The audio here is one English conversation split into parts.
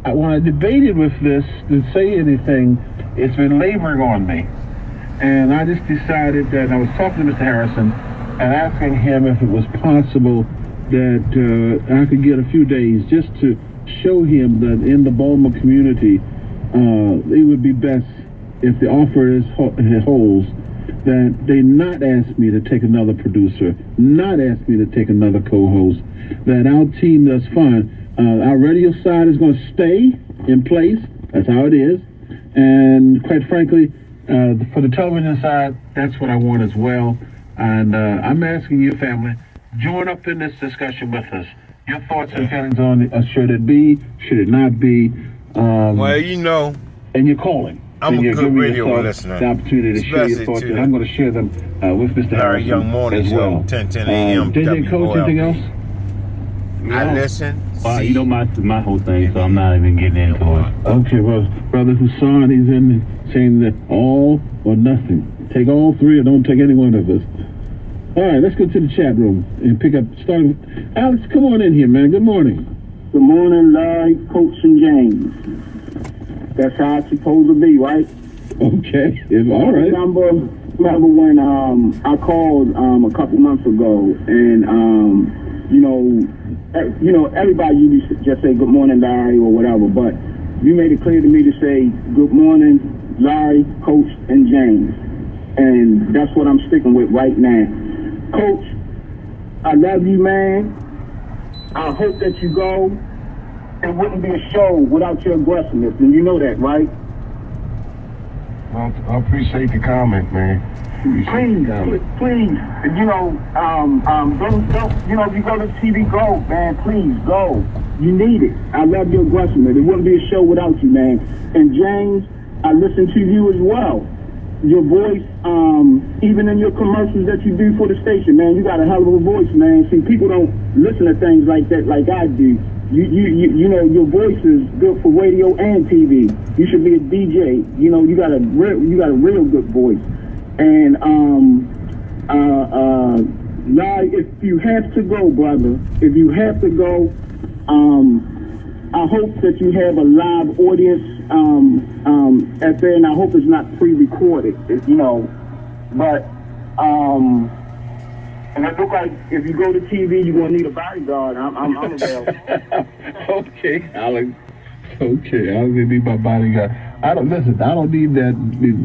when I debated with this to say anything, it's been laboring on me. And I just decided that I was talking to Mr. Harrison and asking him if it was possible that I could get a few days just to show him that in the Baltimore community, it would be best if the offer holds that they not ask me to take another producer, not ask me to take another co-host, that our team does fine. Our radio side is going to stay in place. That's how it is. And quite frankly, for the television side, that's what I want as well. And I'm asking you, family, join up in this discussion with us. Your thoughts and feelings on it. Should it be? Should it not be? Well, you know. And you're calling. I'm a good radio listener. The opportunity to share your thoughts, and I'm going to share them with Mr. Harrison Young Morning as well. Show, 10 a.m. JJ Coach, anything else? I listen. You know my whole thing, so I'm not even getting into it. Okay, well, Brother Hassan, he's in saying that all or nothing. Take all three or don't take any one of us. All right, let's go to the chat room and pick up. Starting with Alex, come on in here, man. Good morning. Good morning, Larry, Coach, and James. That's how it's supposed to be, right? Okay, all right. Remember when I called a couple months ago, and everybody usually just say good morning, Larry, or whatever, but you made it clear to me to say good morning, Larry, Coach, and James, and that's what I'm sticking with right now. Coach, I love you, man. I hope that you go. It wouldn't be a show without your aggressiveness, and you know that, right? Well, I appreciate the comment, man. Please, don't, if you go to TV, go, man, please, go. You need it. I love your aggressiveness. It wouldn't be a show without you, man. And James, I listen to you as well. Your voice, even in your commercials that you do for the station, man, you got a hell of a voice, man. See, people don't listen to things like that like I do. You know, your voice is good for radio and TV. You should be a DJ. You know, you got a real good voice. And now, if you have to go, brother, if you have to go, I hope that you have a live audience at there, and I hope it's not pre-recorded. You know, but and it looks like if you go to TV, you're gonna need a bodyguard. I'm available. Okay, Alex. Okay, I'll be my bodyguard. I don't need that.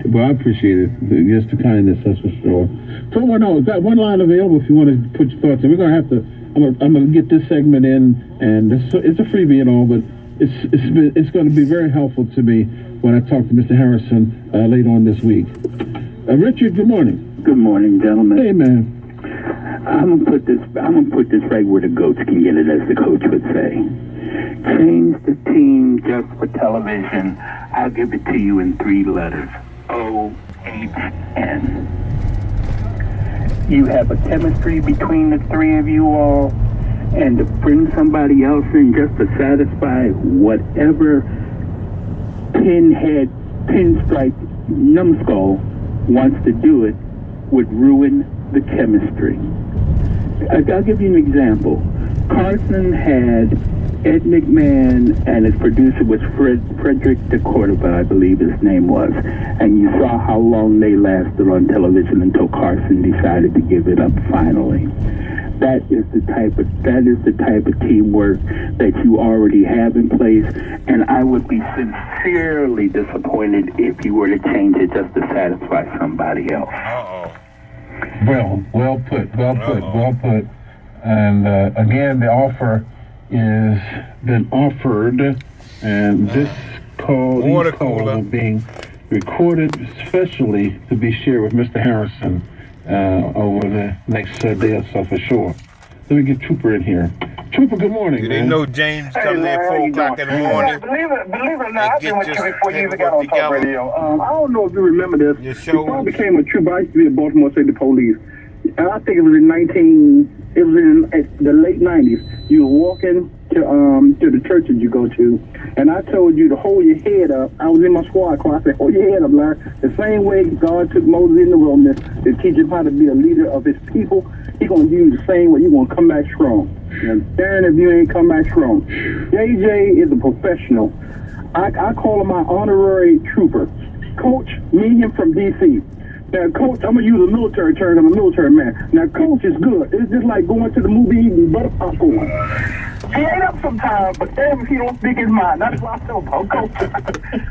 Well, I appreciate it. Just the kindness, that's for sure. So we've got one line available if you want to put your thoughts in. We're gonna have to. I'm gonna get this segment in, and it's a freebie and all, but it's going to be very helpful to me when I talk to Mr. Harrison later on this week. Richard, good morning. Good morning, gentlemen. Hey, man. I'm gonna put this right where the goats can get it, as the coach would say. Change the team just for television. I'll give it to you in 3 letters. O-H-N. You have a chemistry between the 3 of you all, and to bring somebody else in just to satisfy whatever pinstripe numbskull wants to do it would ruin the chemistry. I'll give you an example. Carson had Ed McMahon, and his producer was Frederick DeCordova, I believe his name was. And you saw how long they lasted on television until Carson decided to give it up finally. That is the type of teamwork that you already have in place, and I would be sincerely disappointed if you were to change it just to satisfy somebody else. Well put. And again, the offer is been offered, and this call are being recorded especially to be shared with Mr. Harrison over the next day or so for sure. Let me get Trooper in here. Trooper, good morning. You didn't know James coming in 4 o'clock in the morning. Believe it or not, I've been with you before you even got on Talk Radio. I don't know if you remember this. Before I became a trooper, I used to be at Baltimore State Police. And I think it was in the late 90s. You were walking to the church that you go to, and I told you to hold your head up. I was in my squad car. I said, hold your head up, Larry. The same way God took Moses in the wilderness to teach him how to be a leader of his people, he's going to use the same way. You're going to come back strong. You understand? If you ain't come back strong. JJ is a professional. I call him my honorary trooper. Coach, meet him from D.C. Now, Coach, I'm going to use a military term. I'm a military man. Now, Coach is good. It's just like going to the movie eating butter popcorn. He ain't up sometimes, but damn if he don't speak his mind. That's what I feel about Coach.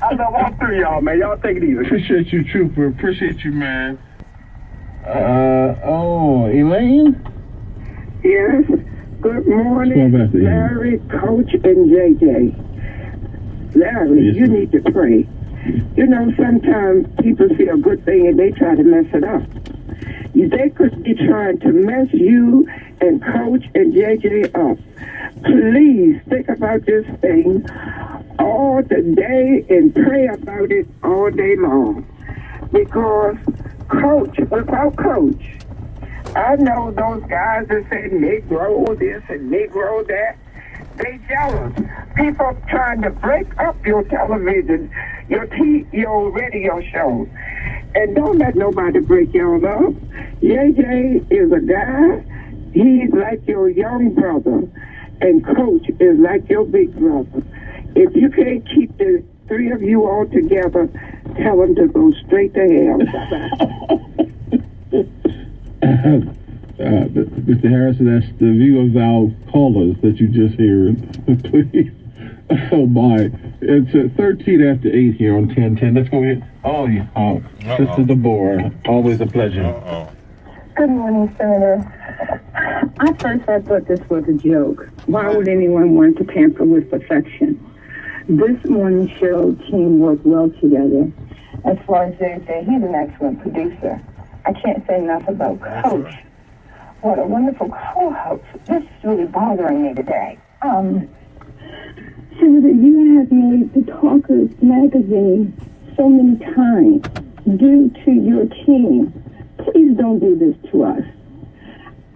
I love all three of y'all, man. Y'all take it easy. Appreciate you, Trooper. Appreciate you, man. Elaine? Yes. Good morning, Larry, Coach, and JJ. Larry, Yes, you need to pray. You know, sometimes people see a good thing and they try to mess it up. They could be trying to mess you and Coach and JJ up. Please think about this thing all the day and pray about it all day long. Because Coach, without Coach, I know those guys that say Negro this and Negro that. They jealous. People trying to break up your television, your radio shows. And don't let nobody break y'all up. JJ is a guy, he's like your young brother. And Coach is like your big brother. If you can't keep the three of you all together, tell them to go straight to hell. Mr. Harrison, that's the view of our callers that you just heard. Please. Oh, my. It's 13 after 8 here on 1010. Let's go ahead. Sister Deborah, always a pleasure. Good morning, Senator. I thought this was a joke. Why would anyone want to tamper with perfection? This morning show team worked well together. As far as JJ, he's an excellent producer. I can't say enough about Coach. What a wonderful co-host. This is really bothering me today. Senator, you have made the Talkers magazine so many times due to your team. Please don't do this to us.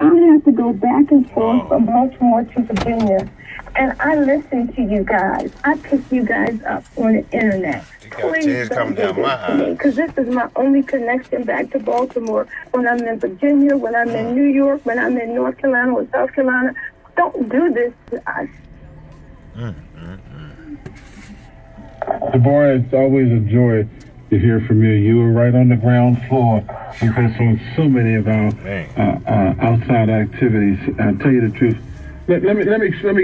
I have to go back and forth from Baltimore to Virginia, and I listen to you guys. I pick you guys up on the internet. Please don't do this to me, because this is my only connection back to Baltimore. When I'm in Virginia, when I'm in New York, when I'm in North Carolina or South Carolina, don't do this to us. Deborah, it's always a joy to hear from you. You were right on the ground floor with us on so many of our outside activities. I'll tell you the truth. Let me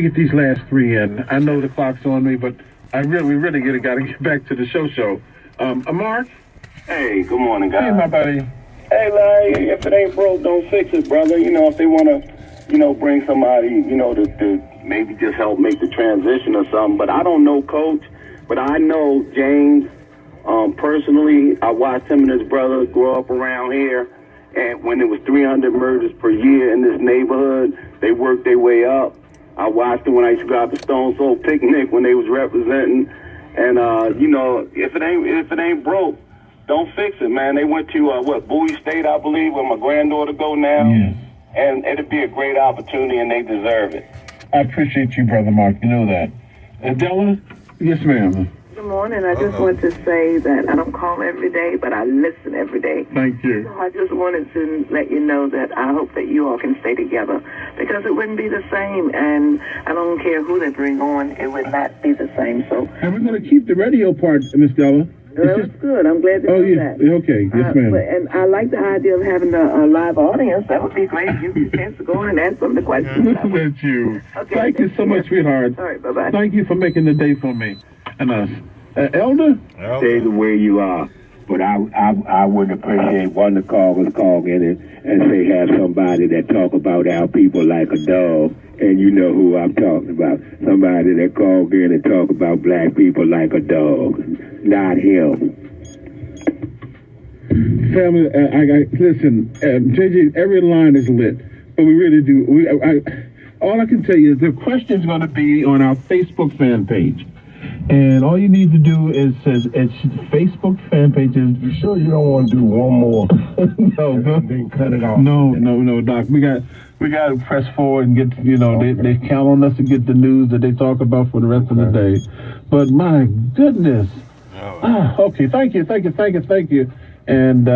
get these last three in. I know the clock's on me, but we really got to get back to the show. Mark? Hey, good morning, guys. Hey, my buddy. Hey, Larry, if it ain't broke, don't fix it, brother. You know, if they want to, bring somebody, to maybe just help make the transition or something. But I don't know Coach, but I know James. Personally, I watched him and his brother grow up around here. And when it was 300 murders per year in this neighborhood, they worked their way up. I watched them when I used to go out to Stone Soul Picnic when they was representing. And, if it ain't broke, don't fix it, man. They went to, Bowie State, I believe, where my granddaughter go now. Yeah. And it'd be a great opportunity, and they deserve it. I appreciate you, Brother Mark. You know that. Della? Yes, ma'am. Good morning. I just want to say that I don't call every day, but I listen every day. Thank you. So I just wanted to let you know that I hope that you all can stay together, because it wouldn't be the same, and I don't care who they bring on, it would not be the same. So, and we're going to keep the radio part, Miss Della. That's good. I'm glad to know that. Okay. Yes, ma'am. And I like the idea of having a live audience. That would be great. You get a chance to go on and ask them the questions. Thank you. Okay, thank you so much, sweetheart. All right, bye-bye. Thank you for making the day for me and us. Elder? Stay the way you are. But I would appreciate one of the callers call in and say have somebody that talk about our people like a dog. And you know who I'm talking about. Somebody that called in and talk about black people like a dog. Not him. Family, listen, JJ, every line is lit. But we really do. All I can tell you is the question's going to be on our Facebook fan page. And all you need to do is it's Facebook fan pages. You sure you don't want to do one more? No, then cut it off. No, Doc. We got to press forward and get. They count on us to get the news that they talk about for the rest of the day. But my goodness. Okay. Thank you. And